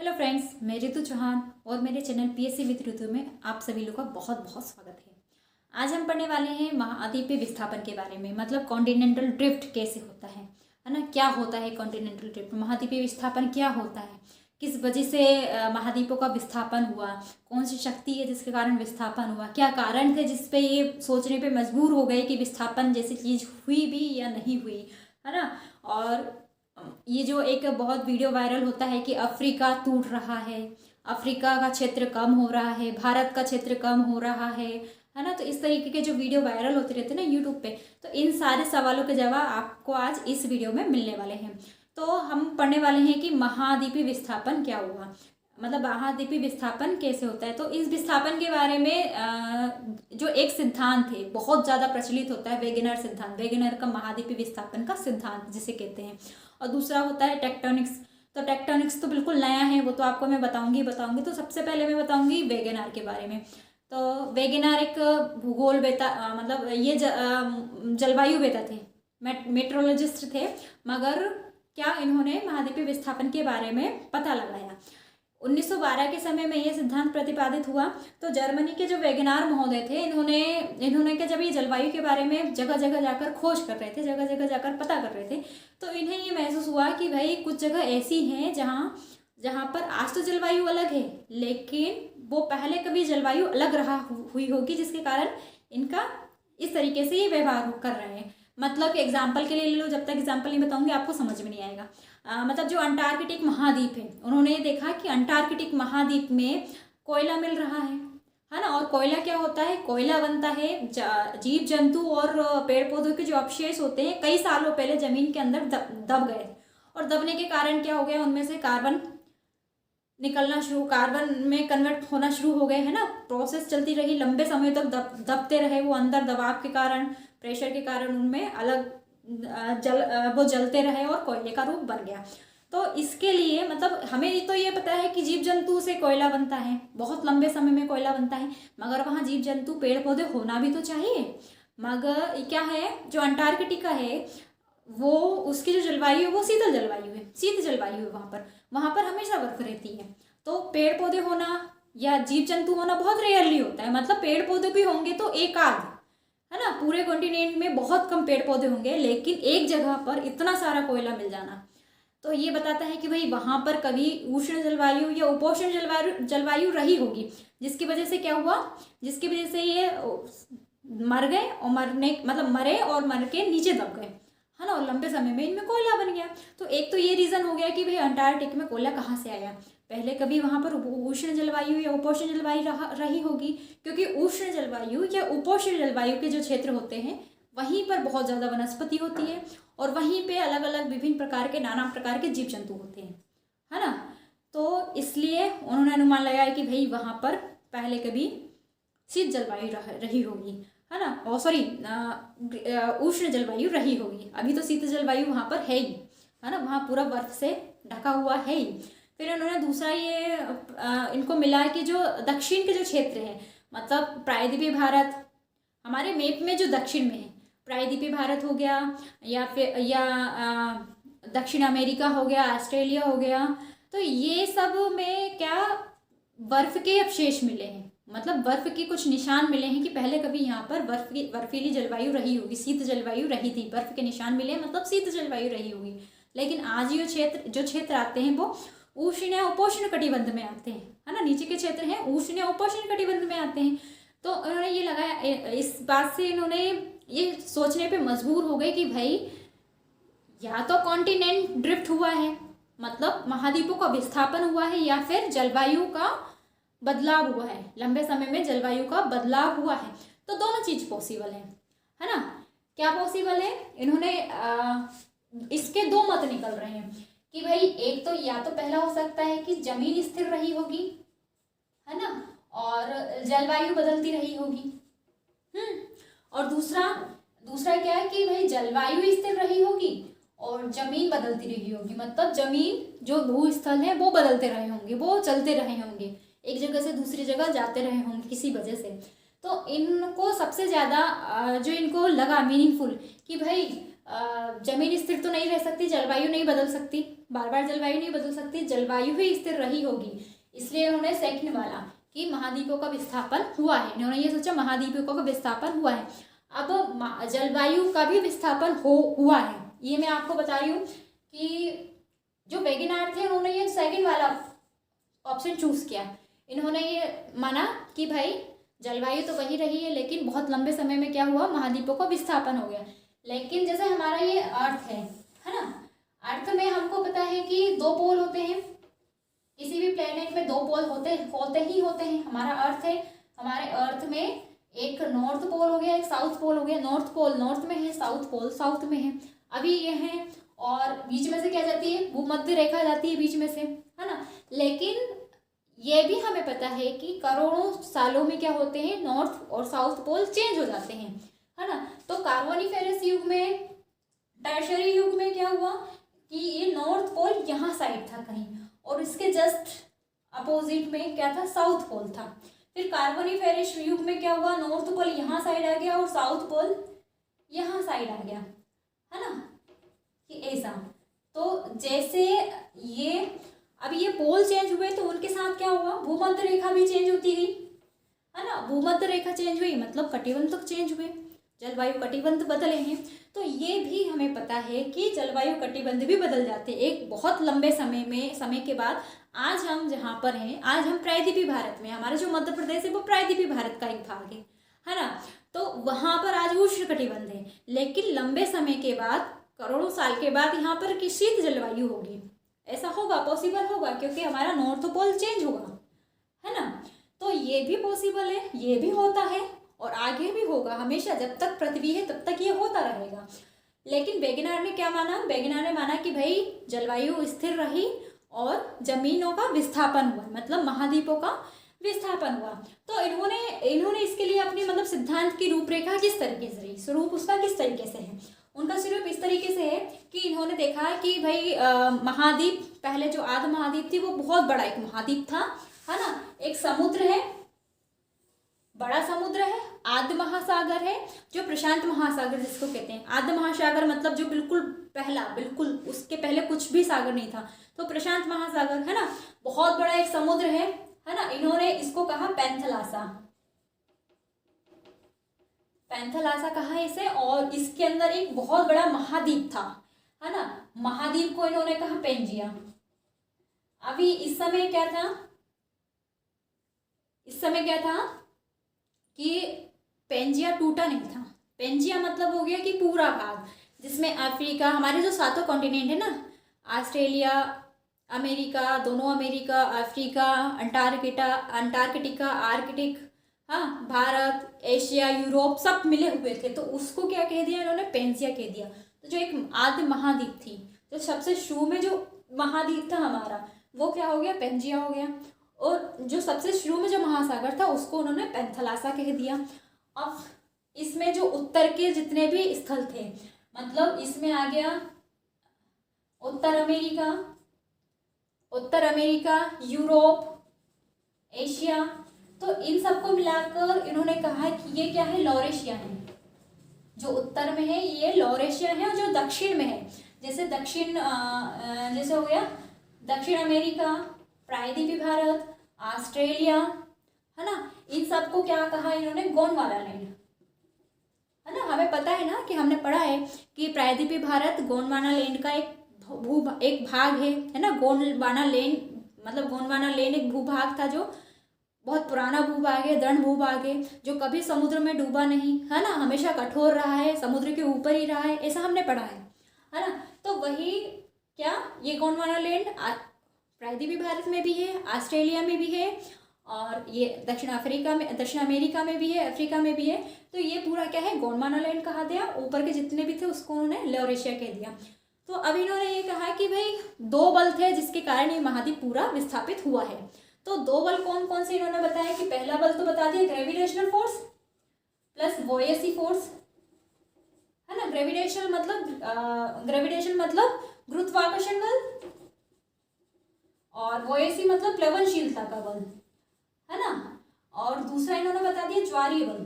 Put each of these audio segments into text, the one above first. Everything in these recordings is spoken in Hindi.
हेलो फ्रेंड्स, मैं ऋतु चौहान और मेरे चैनल पीएससी विद ऋतु में आप सभी लोग का बहुत बहुत स्वागत है। आज हम पढ़ने वाले हैं महाद्वीपीय विस्थापन के बारे में, मतलब कॉन्टिनेंटल ड्रिफ्ट कैसे होता है ना। क्या होता है कॉन्टिनेंटल ड्रिफ्ट, महाद्वीपीय विस्थापन क्या होता है, किस वजह से महाद्वीपों का विस्थापन हुआ, कौन सी शक्ति है जिसके कारण विस्थापन हुआ, क्या कारण थे जिस पे ये सोचने पे मजबूर हो गए कि विस्थापन जैसी चीज़ हुई भी या नहीं हुई, है ना। और ये जो एक बहुत वीडियो वायरल होता है कि अफ्रीका टूट रहा है, अफ्रीका का क्षेत्र कम हो रहा है, भारत का क्षेत्र कम हो रहा है ना। तो इस तरीके के जो वीडियो वायरल होते रहते हैं ना यूट्यूब पे, तो इन सारे सवालों के जवाब आपको आज इस वीडियो में मिलने वाले हैं। तो हम पढ़ने वाले हैं कि महाद्वीपीय विस्थापन क्या हुआ, मतलब महाद्वीपीय विस्थापन कैसे होता है। तो इस विस्थापन के बारे में जो एक सिद्धांत है बहुत ज़्यादा प्रचलित होता है, वेगेनर सिद्धांत, वेगेनर का महाद्वीपीय विस्थापन का सिद्धांत जिसे कहते हैं। और दूसरा होता है टेक्टोनिक्स। तो टेक्टोनिक्स तो बिल्कुल नया है, वो तो आपको मैं बताऊंगी। तो सबसे पहले मैं बताऊंगी वेगेनर के बारे में। तो वेगेनर एक भूगोल वेता मतलब ये जलवायु वेता थे, मेट्रोलॉजिस्ट थे, मगर क्या इन्होंने महाद्वीपीय विस्थापन के बारे में पता लगाया। 1912 के समय में यह सिद्धांत प्रतिपादित हुआ। तो जर्मनी के जो वेगेनार महोदय थे, इन्होंने क्या, जब ये जलवायु के बारे में जगह जगह जाकर खोज कर रहे थे, जगह जगह जाकर पता कर रहे थे, तो इन्हें ये महसूस हुआ कि भाई कुछ जगह ऐसी हैं जहाँ जहाँ पर आज तो जलवायु अलग है, लेकिन वो पहले कभी जलवायु अलग रहा हुई होगी, जिसके कारण इनका इस तरीके से ये व्यवहार कर रहे हैं। मतलब एग्जाम्पल के लिए ले लो, जब तक एग्जाम्पल नहीं बताऊंगी आपको समझ में नहीं आएगा। मतलब जो अंटार्कटिक महाद्वीप है, उन्होंने ये देखा कि अंटार्कटिक महाद्वीप में कोयला मिल रहा है ना। और कोयला क्या होता है, कोयला बनता है जीव जंतु और पेड़ पौधों के जो अवशेष होते हैं कई सालों पहले जमीन के अंदर दब गए, और दबने के कारण क्या हो गया, उनमें से कार्बन कार्बन में कन्वर्ट होना शुरू हो गए, है ना। प्रोसेस चलती रही, लंबे समय तक दबते रहे वो अंदर, दबाव के कारण, प्रेशर के कारण उनमें अलग वो जलते रहे और कोयले का रूप बन गया। तो इसके लिए मतलब हमें तो ये पता है कि जीव जंतु से कोयला बनता है, बहुत लंबे समय में कोयला बनता है, मगर वहाँ जीव जंतु पेड़ पौधे होना भी तो चाहिए। मगर क्या है, जो अंटार्कटिका है वो, उसकी जो जलवायु है वो शीतल जलवायु है, शीत जलवायु है। वहाँ पर हमेशा बर्फ रहती है। तो पेड़ पौधे होना या जीव जंतु होना बहुत रेयरली होता है। मतलब पेड़ पौधे भी होंगे तो एक आध, है ना, पूरे कॉन्टिनेंट में बहुत कम पेड़ पौधे होंगे, लेकिन एक जगह पर इतना सारा कोयला मिल जाना, तो ये बताता है कि भाई वहाँ पर कभी उष्ण जलवायु या उपोष्ण जलवायु रही होगी, जिसकी वजह से क्या हुआ, जिसकी वजह से ये मर गए, और मरे और मर के नीचे दब गए, है ना। और लंबे समय में इनमें कोयला बन गया। तो एक तो ये रीज़न हो गया कि भाई अंटार्कटिक में कोयला कहाँ से आया, पहले कभी वहाँ पर उष्ण जलवायु या उपोष्ण जलवायु रही होगी, क्योंकि उष्ण जलवायु या उपोष्ण जलवायु के जो क्षेत्र होते हैं वहीं पर बहुत ज़्यादा वनस्पति होती है, और वहीं पे अलग अलग विभिन्न प्रकार के, नाना प्रकार के जीव जंतु होते हैं, है ना। तो इसलिए उन्होंने अनुमान लगाया कि भाई वहाँ पर पहले कभी शीत जलवायु रही होगी, है ना, और सॉरी उष्ण जलवायु रही होगी। अभी तो शीत जलवायु वहाँ पर है ही, है ना, वहाँ पूरा बर्फ से ढका हुआ है ही। फिर उन्होंने दूसरा ये इनको मिला कि जो दक्षिण के जो क्षेत्र है, मतलब प्रायद्वीपीय भारत, हमारे मैप में जो दक्षिण में है, प्रायद्वीपीय भारत हो गया, या फिर दक्षिण अमेरिका हो गया, ऑस्ट्रेलिया हो गया, तो ये सब में क्या बर्फ के अवशेष मिले हैं, मतलब बर्फ के कुछ निशान मिले हैं कि पहले कभी यहाँ पर बर्फीली जलवायु रही होगी, शीत जलवायु रही थी, बर्फ के निशान मिले हैं, मतलब शीत जलवायु रही होगी। लेकिन आज जो क्षेत्र आते हैं वो उष्ण या उपोष्ण कटिबंध में आते हैं, है ना। नीचे के क्षेत्र हैं उष्ण या उपोष्ण कटिबंध में आते हैं। तो उन्होंने ये लगाया, इस बात से इन्होंने ये सोचने पे मजबूर हो गए कि भाई या तो कॉन्टिनेंट ड्रिफ्ट हुआ है, मतलब महाद्वीपों का विस्थापन हुआ है, या फिर जलवायु का बदलाव हुआ है, लंबे समय में जलवायु का बदलाव हुआ है। तो दोनों चीज पॉसिबल है ना। क्या पॉसिबल है, इन्होंने इसके दो मत निकल रहे हैं कि भाई एक तो या तो पहला हो सकता है कि जमीन स्थिर रही होगी, है ना, और जलवायु बदलती रही होगी। और दूसरा क्या है कि भाई जलवायु स्थिर रही होगी और जमीन बदलती रही होगी, मतलब जमीन जो भूस्थल है वो बदलते रहे होंगे, वो चलते रहे होंगे, एक जगह से दूसरी जगह जाते रहे होंगे किसी वजह से। तो इनको सबसे ज़्यादा जो इनको लगा मीनिंगफुल कि भाई जमीन स्थिर तो नहीं रह सकती, जलवायु नहीं बदल सकती, बार बार जलवायु नहीं बदल सकती, जलवायु ही स्थिर रही होगी। इसलिए उन्होंने सेकंड वाला कि महाद्वीपों का विस्थापन हुआ है, इन्होंने ये सोचा महाद्वीपों का विस्थापन हुआ है। अब जलवायु का भी विस्थापन हुआ है, ये मैं आपको बता रही हूँ कि जो वैज्ञानिक थे उन्होंने ये सेकंड वाला ऑप्शन चूज किया। इन्होंने ये माना कि भाई जलवायु तो वही रही है, लेकिन बहुत लंबे समय में क्या हुआ, महाद्वीपों का विस्थापन हो गया। लेकिन जैसे हमारा ये अर्थ है ना, अर्थ में हमको पता है कि दो पोल होते हैं, किसी भी प्लेनेट में दो पोल होते ही होते हैं। हमारा अर्थ है, हमारे अर्थ में एक नॉर्थ पोल हो गया, एक साउथ पोल हो गया। नॉर्थ पोल नॉर्थ में है, साउथ पोल साउथ में है। अभी ये है, और बीच में से क्या जाती है, भूमध्य रेखा जाती है बीच में से, है ना। लेकिन ये भी हमें पता है कि करोड़ों सालों में क्या होते हैं, नॉर्थ और साउथ पोल चेंज हो जाते हैं, है ना। तो कार्बोनिफेरस युग में, टर्शियरी युग में क्या हुआ कि ये नॉर्थ पोल यहाँ साइड था कहीं, और इसके जस्ट अपोजिट में क्या था, साउथ पोल था। फिर कार्बोनिफेरस युग में क्या हुआ, नॉर्थ पोल यहाँ साइड आ गया और साउथ पोल यहाँ साइड आ गया, है ना, कि ऐसा। तो जैसे ये अब ये पोल चेंज हुए तो उनके साथ क्या हुआ, भूमध्य रेखा भी चेंज होती गई, है ना। भूमध्य रेखा चेंज हुई मतलब कटिबंध तक चेंज हुए, जलवायु कटिबंध बदले हैं। तो ये भी हमें पता है कि जलवायु कटिबंध भी बदल जाते हैं एक बहुत लंबे समय के बाद। आज हम जहाँ पर हैं, आज हम प्रायद्वीपीय भारत में, हमारा जो मध्य प्रदेश है वो प्रायद्वीपीय भारत का एक भाग है ना। तो वहाँ पर आज उष्ण कटिबंध है, लेकिन लंबे समय के बाद, करोड़ों साल के बाद यहाँ पर की शीत जलवायु होगी। ऐसा होगा, पॉसिबल होगा, क्योंकि हमारा नॉर्थ पोल चेंज होगा, है ना। तो ये भी पॉसिबल है, ये भी होता है और आगे भी होगा। हमेशा जब तक पृथ्वी है तब तक ये होता रहेगा। लेकिन वैज्ञानिक ने क्या माना, वैज्ञानिक ने माना कि भाई जलवायु स्थिर रही और जमीनों का विस्थापन हुआ, मतलब महाद्वीपों का विस्थापन हुआ। तो इन्होंने इसके लिए अपनी मतलब सिद्धांत की रूपरेखा किस तरीके से रही, स्वरूप उसका किस तरीके से है, उनका स्वरूप इस तरीके से है कि इन्होंने देखा कि भाई महाद्वीप, पहले जो आद्य महाद्वीप थी वो बहुत बड़ा एक महाद्वीप था, है ना। एक समुद्र है, बड़ा समुद्र है, आद्य महासागर है, जो प्रशांत महासागर जिसको कहते हैं। आद्य महासागर मतलब जो बिल्कुल पहला, बिल्कुल उसके पहले कुछ भी सागर नहीं था, तो प्रशांत महासागर, है ना। बहुत बड़ा एक समुद्र है ना। इन्होंने इसको कहा पैंथलासा, पैंथलासा कहा इसे, और इसके अंदर एक बहुत बड़ा महाद्वीप था, है ना। महाद्वीप को इन्होंने कहा पेंजिया। अभी इस समय क्या था कि पेंजिया टूटा नहीं था। पेंजिया मतलब हो गया कि पूरा भाग, जिसमें अफ्रीका, हमारे जो सातों कॉन्टिनेंट है ना, ऑस्ट्रेलिया, अमेरिका, दोनों अमेरिका, अफ्रीका, अंटार्कटिका, आर्कटिक, हाँ, भारत, एशिया, यूरोप सब मिले हुए थे, तो उसको क्या कह दिया इन्होंने, पेंजिया कह दिया। तो जो एक आद्य महाद्वीप थी, जो सबसे शुरू में जो महाद्वीप था हमारा, वो क्या हो गया, पेंजिया हो गया। और जो सबसे शुरू में जो महासागर था उसको उन्होंने पैंथलासा कह दिया। अब इसमें जो उत्तर के जितने भी स्थल थे, मतलब इसमें आ गया उत्तर अमेरिका, यूरोप, एशिया, तो इन सबको मिलाकर इन्होंने कहा कि ये क्या है, लॉरेशिया है। जो उत्तर में है ये लॉरेशिया है, और जो दक्षिण में है, जैसे जैसे हो गया दक्षिण अमेरिका, प्रायद्वीपीय भारत, ऑस्ट्रेलिया, है ना, इन सबको क्या कहा इन्होंने, गोंडवाना लैंड, है ना। हमें पता है ना कि हमने पढ़ा है कि प्रायद्वीपीय भारत गोंडवाना लैंड का एक भाग है ना। गोंडवाना लैंड मतलब गोंडवाना लैंड एक भूभाग था जो बहुत पुराना भूभाग है, दृढ़ भूभाग है, जो कभी समुद्र में डूबा नहीं, है ना, हमेशा कठोर रहा है, समुद्र के ऊपर ही रहा है, ऐसा हमने पढ़ा है ना। तो वही क्या, ये गोंडवाना लैंड प्रायद्वीपीय भारत में भी है, ऑस्ट्रेलिया में भी है, और ये दक्षिण अमेरिका में भी है, अफ्रीका में भी है। तो ये पूरा क्या है, गोंडवाना लैंड कहा दिया। ऊपर के जितने भी थे उसको उन्होंने लॉरेशिया कह दिया। तो अब इन्होंने ये कहा कि भाई दो बल थे जिसके कारण ये महाद्वीप पूरा विस्थापित हुआ है। तो दो बल कौन कौन से इन्होंने बताया कि पहला बल तो बता दिया, ग्रेविटेशनल फोर्स प्लस वोयेसी फोर्स, है ना। ग्रेविटेशन मतलब गुरुत्वाकर्षण बल, और वोयेसी मतलब प्लवनशीलता का बल, है ना। और दूसरा इन्होंने बता दिया ज्वारीय बल,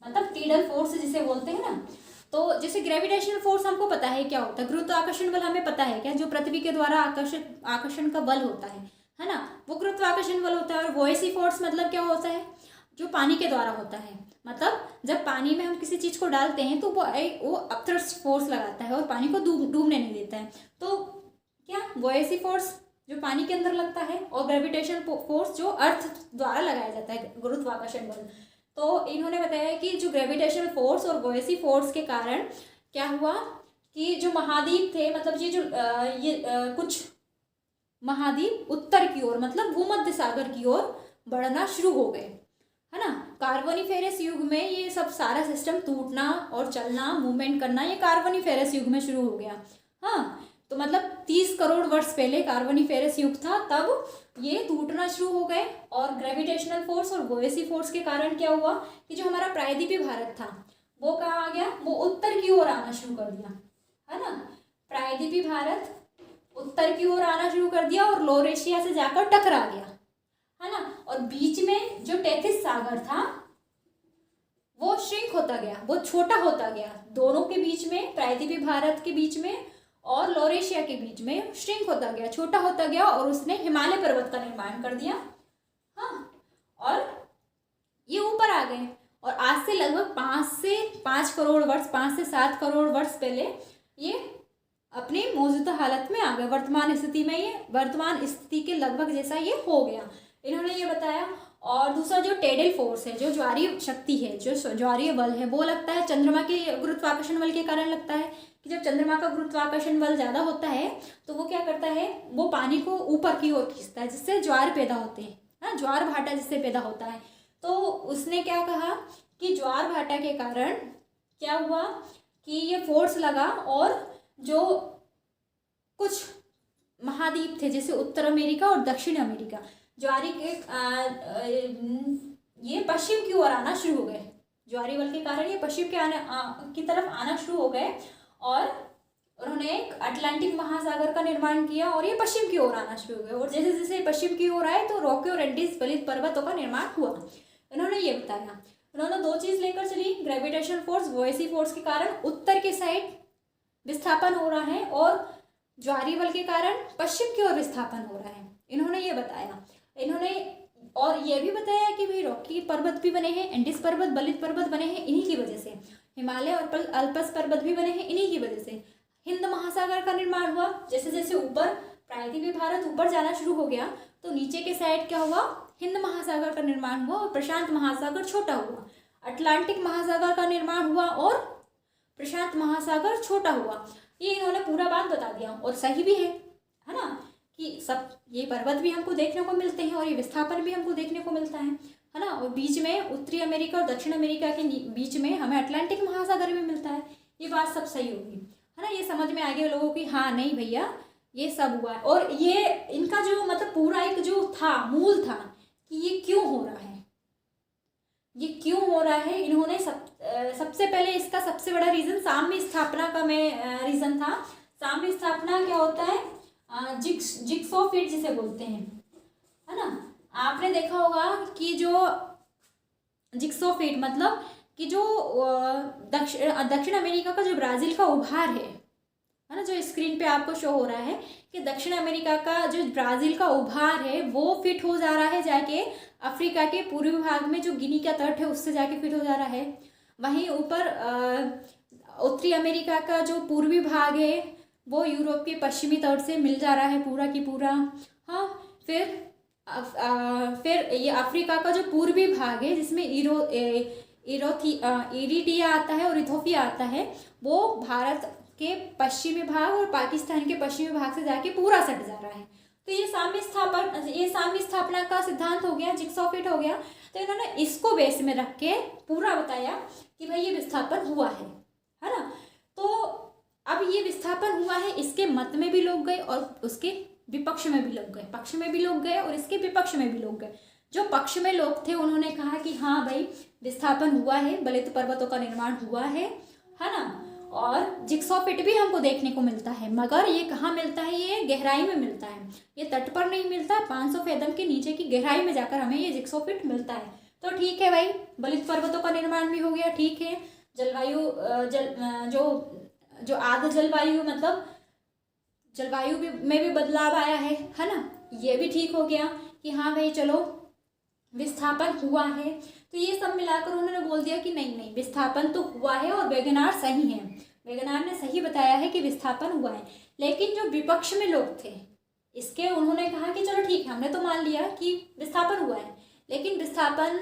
मतलब टीडल फोर्स जिसे बोलते हैं ना। तो जैसे ग्रेविटेशनल फोर्स हमको पता है क्या होता है, गुरुत्वाकर्षण बल हमें पता है क्या, जो पृथ्वी के द्वारा आकर्षण का बल होता है ना, वो गुरुत्वाकर्षण बल होता है। और वॉइसी फोर्स मतलब क्या होता है, जो पानी के द्वारा होता है, मतलब जब पानी में हम किसी चीज को डालते हैं तो वो अपथ्रस्ट फोर्स लगाता है और पानी को डूबने नहीं देता है। तो क्या वॉइसी फोर्स जो पानी के अंदर लगता है, और ग्रेविटेशनल फोर्स जो अर्थ द्वारा लगाया जाता है, गुरुत्वाकर्षण बल। तो इन्होंने बताया कि जो ग्रेविटेशनल फोर्स और वॉइसी फोर्स के कारण क्या हुआ कि जो महाद्वीप थे, मतलब कुछ महाद्वीप उत्तर की ओर, मतलब भूमध्य सागर की ओर बढ़ना शुरू हो गए, है ना। कार्बोनिफेरस युग में ये सब सारा सिस्टम टूटना और चलना, मूवमेंट करना, ये कार्बोनिफेरस युग में शुरू हो गया। हाँ, तो मतलब 30 करोड़ वर्ष पहले कार्बोनिफेरस युग था, तब ये टूटना शुरू हो गए। और ग्रेविटेशनल फोर्स और वॉइसी फोर्स के कारण क्या हुआ कि जो हमारा प्रायद्वीपीय भारत था वो कहाँ आ गया, वो उत्तर की ओर आना शुरू कर दिया, है ना। प्रायद्वीपीय भारत उत्तर की ओर आना शुरू कर दिया और लोरेशिया से जाकर टकरा गया, है ना। और बीच में जो टेथिस सागर था वो श्रिंक होता गया, वो छोटा होता गया। दोनों के बीच में, प्रायद्वीपीय भारत के बीच में और लोरेशिया के बीच में श्रिंक होता गया, छोटा होता गया, और उसने हिमालय पर्वत का निर्माण कर दिया। हाँ, और ये ऊपर आ गए। और आज से लगभग 5 करोड़ वर्ष, 5 से 7 करोड़ वर्ष पहले ये अपनी मौजूदा हालत में आ गए। वर्तमान स्थिति में ये, वर्तमान स्थिति के लगभग जैसा ये हो गया, इन्होंने ये बताया। और दूसरा जो टेडल फोर्स है, जो ज्वारीय शक्ति है, जो ज्वारीय बल है, वो लगता है चंद्रमा के गुरुत्वाकर्षण बल के कारण लगता है कि जब चंद्रमा का गुरुत्वाकर्षण बल ज़्यादा होता है तो वो क्या करता है, वो पानी को ऊपर की ओर खींचता है, जिससे ज्वार पैदा होते हैं, हाँ, ज्वार भाटा जिससे पैदा होता है। तो उसने क्या कहा कि ज्वार भाटा के कारण क्या हुआ कि ये फोर्स लगा, और जो कुछ महाद्वीप थे जैसे उत्तर अमेरिका और दक्षिण अमेरिका, ज्वारी के ये पश्चिम की ओर आना शुरू हो गए। ज्वारी बल के कारण ये पश्चिम के की तरफ आना शुरू हो गए, और उन्होंने एक अटलांटिक महासागर का निर्माण किया और ये पश्चिम की ओर आना शुरू हो गए। और जैसे जैसे पश्चिम की ओर आए तो रॉकी और एंडीज बलित पर्वतों का निर्माण हुआ। इन्होंने ये बताया, उन्होंने 2 चीज लेकर चली, ग्रेविटेशनल फोर्स, वॉइसी फोर्स के कारण उत्तर के साइड विस्थापन हो रहा है, और ज्वारी बल के कारण पश्चिम की ओर विस्थापन हो रहा है, इन्होंने ये बताया। इन्होंने और ये भी बताया कि भाई रॉकी पर्वत भी बने हैं, एंडीज पर्वत, बलित पर्वत बने हैं इन्हीं की वजह से, हिमालय और अल्पस पर्वत भी बने हैं इन्हीं की वजह से। हिंद महासागर का निर्माण हुआ, जैसे जैसे ऊपर प्रायद्वीपीय भारत ऊपर जाना शुरू हो गया तो नीचे के साइड क्या हुआ, हिंद महासागर का निर्माण हुआ और प्रशांत महासागर छोटा हुआ। अटलांटिक महासागर का निर्माण हुआ और प्रशांत महासागर छोटा हुआ। ये इन्होंने पूरा बात बता दिया, और सही भी है ना, कि सब ये पर्वत भी हमको देखने को मिलते हैं और ये विस्थापन भी हमको देखने को मिलता है ना। और बीच में उत्तरी अमेरिका और दक्षिण अमेरिका के बीच में हमें अटलांटिक महासागर भी मिलता है। ये बात सब सही होगी, है ना। ये समझ में आ गया लोगों की, हाँ नहीं भैया ये सब हुआ है। और ये इनका जो मतलब पूरा एक जो था मूल था कि ये क्यों हो रहा है, ये क्यों हो रहा है। इन्होंने सबसे पहले इसका सबसे बड़ा रीजन साम्य स्थापना का में रीजन था। साम्य स्थापना क्या होता है, जिक्सो फिट जिसे बोलते हैं, है ना। आपने देखा होगा कि जो जिक्सो फिट मतलब कि जो दक्षिण अमेरिका का जो ब्राज़ील का उभार है ना, जो स्क्रीन पे आपको शो हो रहा है कि दक्षिण अमेरिका का जो ब्राज़ील का उभार है वो फिट हो जा रहा है जाके अफ्रीका के पूर्वी भाग में, जो गिनी का तट है उससे जाके फिट हो जा रहा है। वहीं ऊपर उत्तरी अमेरिका का जो पूर्वी भाग है वो यूरोप के पश्चिमी तट से मिल जा रहा है पूरा की पूरा। हाँ, फिर ये अफ्रीका का जो पूर्वी भाग है जिसमें इरिट्रिया आता है और इथोपिया आता है, वो भारत के पश्चिमी भाग और पाकिस्तान के पश्चिमी भाग से जाके पूरा सट जा रहा है। तो ये साम्य स्थापना का सिद्धांत हो गया, जिक्सो फिट हो गया। तो इन्होंने इसको बेस में रख के पूरा बताया कि भाई ये विस्थापन हुआ है ना। तो अब ये विस्थापन हुआ है, इसके मत में भी लोग गए और उसके विपक्ष में भी लोग गए, पक्ष में भी लोग गए और इसके विपक्ष में भी लोग गए। जो पक्ष में लोग थे उन्होंने कहा कि हाँ भाई विस्थापन हुआ है, बलित पर्वतों का निर्माण हुआ है ना। और जिक्सो फिट भी हमको देखने को मिलता है, मगर ये कहाँ मिलता है, ये गहराई में मिलता है, ये तट पर नहीं मिलता। 500 फेदम के नीचे की गहराई में जाकर हमें ये जिक्सो फिट मिलता है। तो ठीक है भाई, बलित पर्वतों का निर्माण भी हो गया, ठीक है। जलवायु जो आर्द्र जलवायु मतलब जलवायु में भी बदलाव आया है ना, ये भी ठीक हो गया कि हाँ भाई चलो विस्थापन हुआ है। तो ये सब मिलाकर उन्होंने बोल दिया कि नहीं नहीं विस्थापन तो हुआ है और वेगनार सही है, वेगनार ने सही बताया है कि विस्थापन हुआ है। लेकिन जो विपक्ष में लोग थे इसके, उन्होंने कहा कि चलो ठीक है हमने तो मान लिया कि विस्थापन हुआ है, लेकिन विस्थापन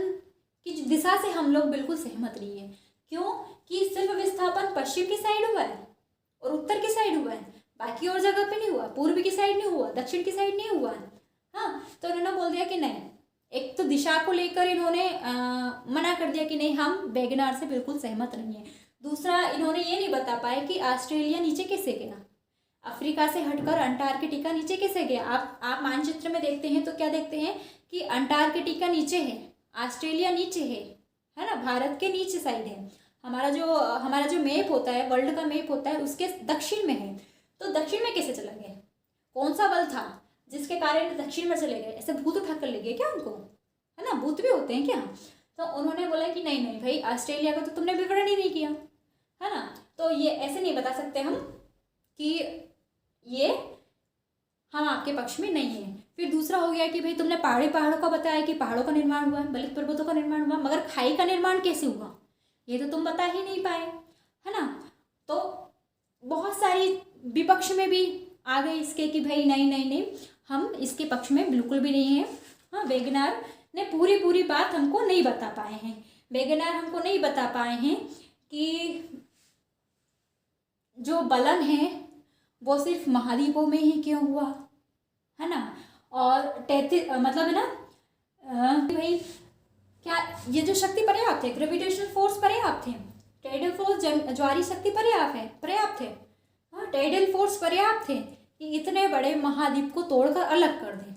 की दिशा से हम लोग बिल्कुल सहमत नहीं है। क्यों? कि सिर्फ विस्थापन पश्चिम की साइड हुआ है और उत्तर की साइड हुआ है, बाकी और जगह पे नहीं हुआ, पूर्व की साइड नहीं हुआ, दक्षिण की साइड नहीं हुआ है। हाँ, तो उन्होंने बोल दिया कि नहीं, एक तो दिशा को लेकर इन्होंने मना कर दिया कि नहीं हम वेगनार से बिल्कुल सहमत नहीं है। दूसरा, इन्होंने ये नहीं बता पाए कि ऑस्ट्रेलिया नीचे कैसे गया, अफ्रीका से हटकर अंटार्कटिका नीचे कैसे गया। आप मानचित्र में देखते हैं तो क्या देखते हैं कि अंटार्कटिका नीचे है, ऑस्ट्रेलिया नीचे है ना, भारत के नीचे साइड है। हमारा जो मैप होता है, वर्ल्ड का मैप होता है, उसके दक्षिण में है। तो दक्षिण में कैसे चला गया? कौन सा बल था जिसके कारण दक्षिण में चले गए? ऐसे भूत उठा कर ले गए क्या उनको, है ना, भूत भी होते हैं क्या? तो उन्होंने बोला कि नहीं नहीं भाई, ऑस्ट्रेलिया का तो तुमने विवरण ही नहीं किया, है ना, तो ये ऐसे नहीं बता सकते हम कि ये हम आपके पक्ष में नहीं है। फिर दूसरा हो गया कि भाई तुमने पहाड़ों का बताया कि पहाड़ों का निर्माण हुआ है, बलित पर्वतों का निर्माण हुआ, मगर खाई का निर्माण कैसे हुआ ये तो तुम बता ही नहीं पाए, है ना। तो बहुत सारी विपक्ष में भी आ गए इसके कि भाई नहीं नहीं नहीं, हम इसके पक्ष में बिल्कुल भी नहीं है। हाँ, वेगनार ने पूरी बात हमको नहीं बता पाए हैं। वेगनार हमको नहीं बता पाए हैं कि जो बलन है वो सिर्फ महाद्वीपों में ही क्यों हुआ, है ना, और मतलब है ना भाई क्या ये जो शक्ति पर्याप्त है, ग्रेविटेशनल फोर्स पर्याप्त है, टाइडल फोर्स ज्वारी शक्ति पर्याप्त है। हाँ, टाइडल फोर्स पर्याप्त है कि इतने बड़े महाद्वीप को तोड़कर अलग कर दें।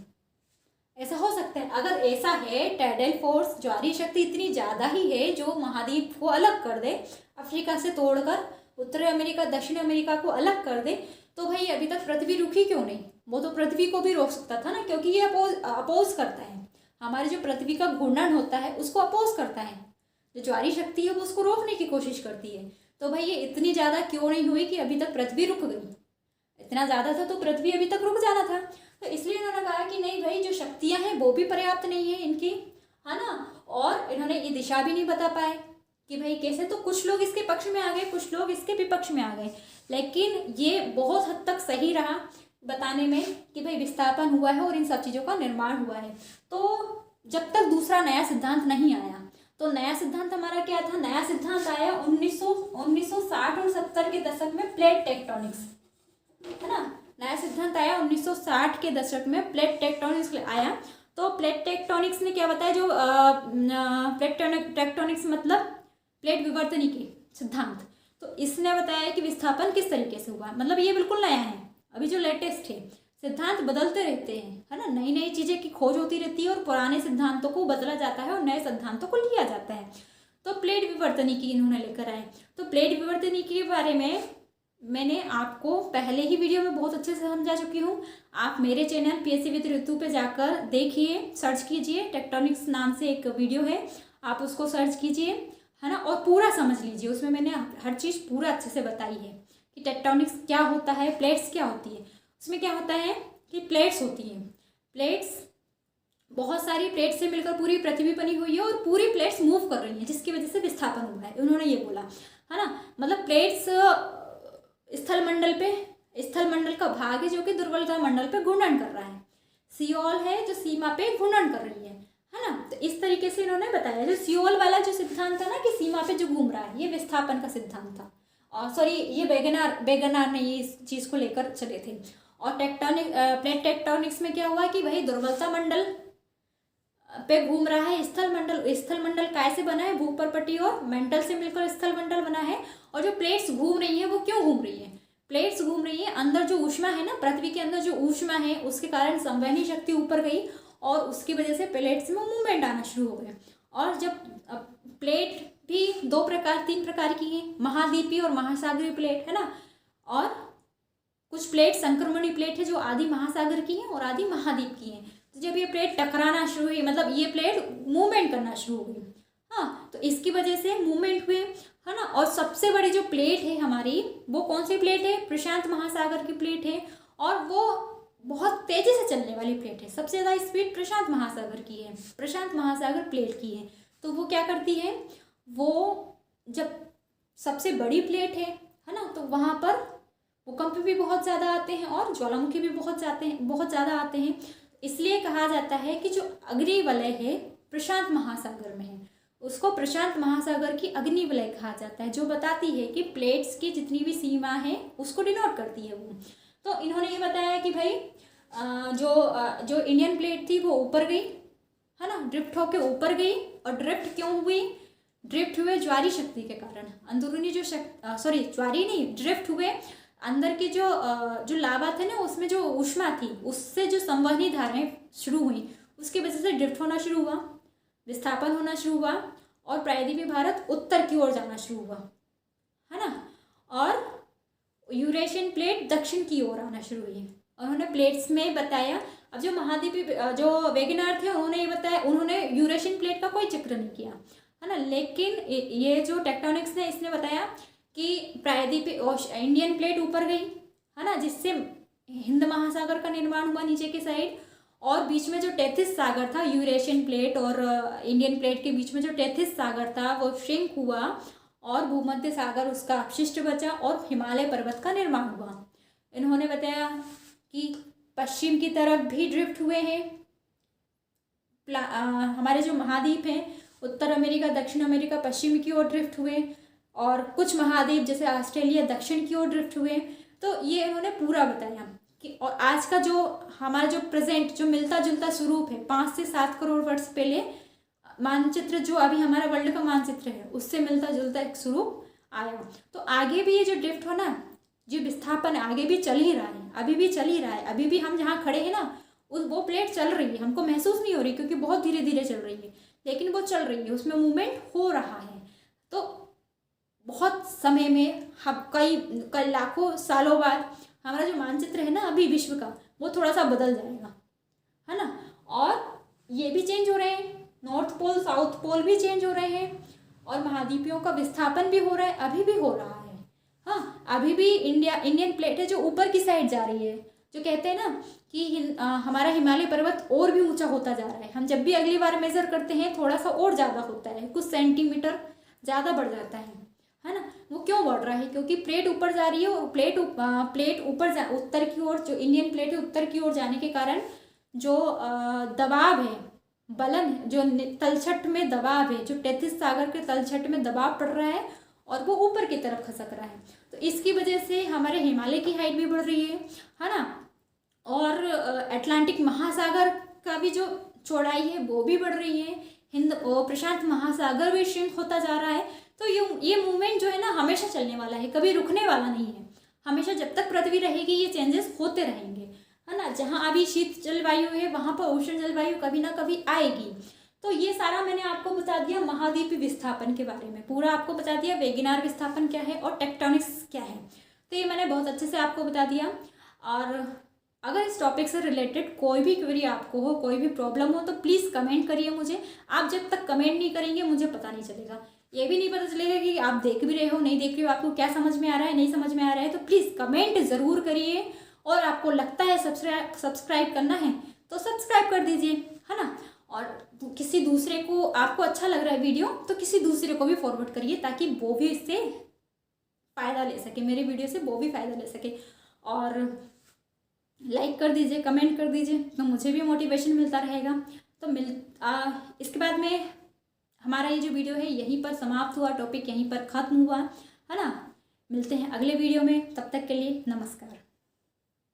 ऐसा हो सकता है? अगर ऐसा है, टाइडल फोर्स ज्वारी शक्ति इतनी ज़्यादा ही है जो महाद्वीप को अलग कर दे, अफ्रीका से तोड़कर उत्तरी अमेरिका दक्षिण अमेरिका को अलग कर दे, तो भाई अभी तक पृथ्वी रुकी क्यों नहीं? वो तो पृथ्वी को भी रोक सकता था ना, क्योंकि ये अपोज करता है, हमारी जो पृथ्वी का घूर्णन होता है उसको अपोज करता है। जो ज्वारी शक्ति है वो उसको रोकने की कोशिश करती है। तो भाई ये इतनी ज़्यादा क्यों नहीं हुई कि अभी तक पृथ्वी रुक गई? इतना ज़्यादा था तो पृथ्वी अभी तक रुक जाना था। तो इसलिए इन्होंने कहा कि नहीं भाई, जो शक्तियाँ हैं वो भी पर्याप्त नहीं है इनकी, है ना। और इन्होंने ये दिशा भी नहीं बता पाए कि भाई कैसे। तो कुछ लोग इसके पक्ष में आ गए, कुछ लोग इसके विपक्ष में आ गए, लेकिन ये बहुत हद तक सही रहा बताने में कि भाई विस्थापन हुआ है और इन सब चीज़ों का निर्माण हुआ है। तो जब तक दूसरा नया सिद्धांत नहीं आया, तो नया सिद्धांत हमारा क्या था? नया सिद्धांत आया 1960 और 70 के दशक में, प्लेट टेक्टोनिक्स, है ना। नया सिद्धांत आया 1960 के दशक में, प्लेट टेक्टोनिक्स आया। तो प्लेट टेक्टोनिक्स ने क्या बताया? जो प्लेट टेक्टोनिक्स मतलब प्लेट विवर्तनिकी सिद्धांत, तो इसने बताया कि विस्थापन किस तरीके से हुआ। मतलब ये बिल्कुल नया है, अभी जो लेटेस्ट है। सिद्धांत बदलते रहते हैं, है ना, नई नई चीज़ें की खोज होती रहती है और पुराने सिद्धांतों को बदला जाता है और नए सिद्धांतों को लिया जाता है। तो प्लेट विवर्तनिकी इन्होंने लेकर आए। तो प्लेट विवर्तनिकी के बारे में मैंने आपको पहले ही वीडियो में बहुत अच्छे से समझा चुकी हूँ। आप मेरे चैनल पीएससी विद ऋतु पे जाकर देखिए, सर्च कीजिए, टेक्टोनिक्स नाम से एक वीडियो है, आप उसको सर्च कीजिए, है ना, और पूरा समझ लीजिए। उसमें मैंने हर चीज़ पूरा अच्छे से बताई है कि टेक्टोनिक्स क्या होता है, प्लेट्स क्या होती है। उसमें क्या होता है कि प्लेट्स होती हैं, प्लेट्स बहुत सारी प्लेट्स से मिलकर पूरी पृथ्वी बनी हुई है और पूरी प्लेट्स मूव कर रही हैं, जिसकी वजह से विस्थापन हुआ है, उन्होंने ये बोला, है ना। मतलब प्लेट्स स्थल मंडल का भाग है जो कि दुर्बलता मंडल पे घूर्णन कर रहा है। सियोल है जो सीमा पे घूर्णन कर रही है ना। तो इस तरीके से इन्होंने बताया। जो सियोल वाला जो सिद्धांत था ना कि सीमा पे जो घूम रहा है, ये विस्थापन का सिद्धांत था। और सॉरी, ये वेगनार ने ये इस चीज़ को लेकर चले थे। और प्लेट टेक्टोनिक्स में क्या हुआ कि भाई दुर्बलता मंडल पे घूम रहा है स्थल मंडल कैसे बना है? भूपर्पटी और मेंटल से मिलकर स्थल मंडल बना है। और जो प्लेट्स घूम रही है वो क्यों घूम रही है? प्लेट्स घूम रही है, अंदर जो ऊष्मा है ना, पृथ्वी के अंदर जो ऊष्मा है उसके कारण संवहनी शक्ति ऊपर गई और उसकी वजह से प्लेट्स में मूवमेंट आना शुरू हो गया। और जब प्लेट भी तीन प्रकार की है, महाद्वीपीय और महासागरीय प्लेट, है ना। और कुछ प्लेट संक्रमणीय प्लेट है जो आदि महासागर की है और आदि महाद्वीप की है। तो जब ये प्लेट टकराना शुरू हुई, मतलब ये प्लेट मूवमेंट करना शुरू हो गई, हाँ, तो इसकी वजह से मूवमेंट हुए, है ना। और सबसे बड़ी जो प्लेट है हमारी, वो कौन सी प्लेट है? प्रशांत महासागर की प्लेट है, और वो बहुत तेजी से चलने वाली प्लेट है। सबसे ज़्यादा स्पीड प्रशांत महासागर की है, प्रशांत महासागर प्लेट की है। तो वो क्या करती है, वो जब सबसे बड़ी प्लेट है ना, तो वहाँ पर भूकंप भी बहुत ज़्यादा आते हैं और ज्वालामुखी भी बहुत ज़्यादा आते हैं। इसलिए कहा जाता है कि जो अग्नि वलय है प्रशांत महासागर में है, उसको प्रशांत महासागर की अग्नि वलय कहा जाता है, जो बताती है कि प्लेट्स की जितनी भी सीमा है उसको डिनोट करती है वो। तो इन्होंने ये बताया कि भाई जो इंडियन प्लेट थी वो ऊपर गई, है ना, ड्रिफ्ट होके ऊपर गई। और ड्रिफ्ट क्यों हुई? ड्रिफ्ट हुए ज्वारी शक्ति के कारण, अंदरूनी जो ज्वारी नहीं, ड्रिफ्ट हुए अंदर की जो लावा थे ना, उसमें जो ऊष्मा थी, उससे जो संवहनी धाराएं शुरू हुई, उसकी वजह से ड्रिफ्ट होना शुरू हुआ, विस्थापन होना शुरू हुआ, और प्रायद्वीपीय भारत उत्तर की ओर जाना शुरू हुआ, है ना। और यूरेशियन प्लेट दक्षिण की ओर आना शुरू हुई। और उन्होंने प्लेट्स में बताया, अब जो महाद्वीपीय जो वेगनार थे उन्होंने ये बताया, उन्होंने यूरेशियन प्लेट का कोई जिक्र नहीं किया, है ना। लेकिन ये जो टेक्टोनिक्स ने इसने बताया कि प्रायद्वीपीय इंडियन प्लेट ऊपर गई, है ना, जिससे हिंद महासागर का निर्माण हुआ नीचे के साइड। और बीच में जो टेथिस सागर था, यूरेशियन प्लेट और इंडियन प्लेट के बीच में जो टेथिस सागर था वो श्रिंक हुआ, और भूमध्य सागर उसका अपशिष्ट बचा, और हिमालय पर्वत का निर्माण हुआ। इन्होंने बताया कि पश्चिम की तरफ भी ड्रिफ्ट हुए हैं, हमारे जो महाद्वीप हैं, उत्तर अमेरिका, दक्षिण अमेरिका, पश्चिम की ओर ड्रिफ्ट हुए, और कुछ महाद्वीप जैसे ऑस्ट्रेलिया दक्षिण की ओर ड्रिफ्ट हुए। तो ये इन्होंने पूरा बताया कि, और आज का जो हमारा जो प्रेजेंट जो मिलता जुलता स्वरूप है 5 से 7 करोड़ वर्ष पहले मानचित्र, जो अभी हमारा वर्ल्ड का मानचित्र है, उससे मिलता जुलता एक स्वरूप आया। तो आगे भी ये जो ड्रिफ्ट हो ना, जो विस्थापन आगे भी चल ही रहा है, अभी भी चल ही रहा है। अभी भी हम जहाँ खड़े हैं ना, वो प्लेट चल रही है, हमको महसूस नहीं हो रही क्योंकि बहुत धीरे धीरे चल रही है, लेकिन वो चल रही है, उसमें मूवमेंट हो रहा है। तो बहुत समय में हम कई लाखों सालों बाद हमारा जो मानचित्र है ना अभी विश्व का, वो थोड़ा सा बदल जाएगा, है ना। और ये भी चेंज हो रहे हैं, नॉर्थ पोल साउथ पोल भी चेंज हो रहे हैं, और महाद्वीपों का विस्थापन भी हो रहा है, अभी भी हो रहा है। हाँ, अभी भी इंडियन प्लेट है जो ऊपर की साइड जा रही है, जो कहते हैं ना कि हमारा हिमालय पर्वत और भी ऊंचा होता जा रहा है। हम जब भी अगली बार मेजर करते हैं थोड़ा सा और ज़्यादा होता है, कुछ सेंटीमीटर ज़्यादा बढ़ जाता है ना। वो क्यों बढ़ रहा है? क्योंकि प्लेट ऊपर जा रही है, और प्लेट ऊपर उत्तर की ओर, जो इंडियन प्लेट है उत्तर की ओर जाने के कारण जो दबाव है, बलन, जो तलछट में दबाव है, जो टेथिस सागर के तलछट में दबाव पड़ रहा है और वो ऊपर की तरफ खसक रहा है, तो इसकी वजह से हमारे हिमालय की हाइट भी बढ़ रही है ना। और अटलांटिक महासागर का भी जो चौड़ाई है वो भी बढ़ रही है, हिंद और प्रशांत महासागर भी श्रिंक होता जा रहा है। तो ये मूवमेंट जो है ना हमेशा चलने वाला है, कभी रुकने वाला नहीं है। हमेशा जब तक पृथ्वी रहेगी ये चेंजेस होते रहेंगे, है ना। जहाँ अभी शीत जलवायु है वहाँ पर उष्ण जलवायु कभी ना कभी आएगी। तो ये सारा मैंने आपको बता दिया महाद्वीपीय विस्थापन के बारे में, पूरा आपको बता दिया वेगनार विस्थापन क्या है और टेक्टोनिक्स क्या है। तो ये मैंने बहुत अच्छे से आपको बता दिया। और अगर इस टॉपिक से रिलेटेड कोई भी क्वेरी आपको हो, कोई भी प्रॉब्लम हो, तो प्लीज़ कमेंट करिए मुझे। आप जब तक कमेंट नहीं करेंगे मुझे पता नहीं चलेगा, ये भी नहीं पता चलेगा कि आप देख भी रहे हो नहीं देख रहे हो, आपको क्या समझ में आ रहा है नहीं समझ में आ रहा है। तो प्लीज़ कमेंट ज़रूर करिए, और आपको लगता है सब्सक्राइब करना है तो सब्सक्राइब कर दीजिए, है ना। और किसी दूसरे को, आपको अच्छा लग रहा है वीडियो तो किसी दूसरे को भी फॉरवर्ड करिए, ताकि वो भी इससे फ़ायदा ले सके, मेरे वीडियो से वो भी फ़ायदा ले सके। और लाइक कर दीजिए, कमेंट कर दीजिए, तो मुझे भी मोटिवेशन मिलता रहेगा। तो इसके बाद में हमारा ये जो वीडियो है यहीं पर समाप्त हुआ, टॉपिक यहीं पर ख़त्म हुआ, है ना। मिलते हैं अगले वीडियो में, तब तक के लिए नमस्कार।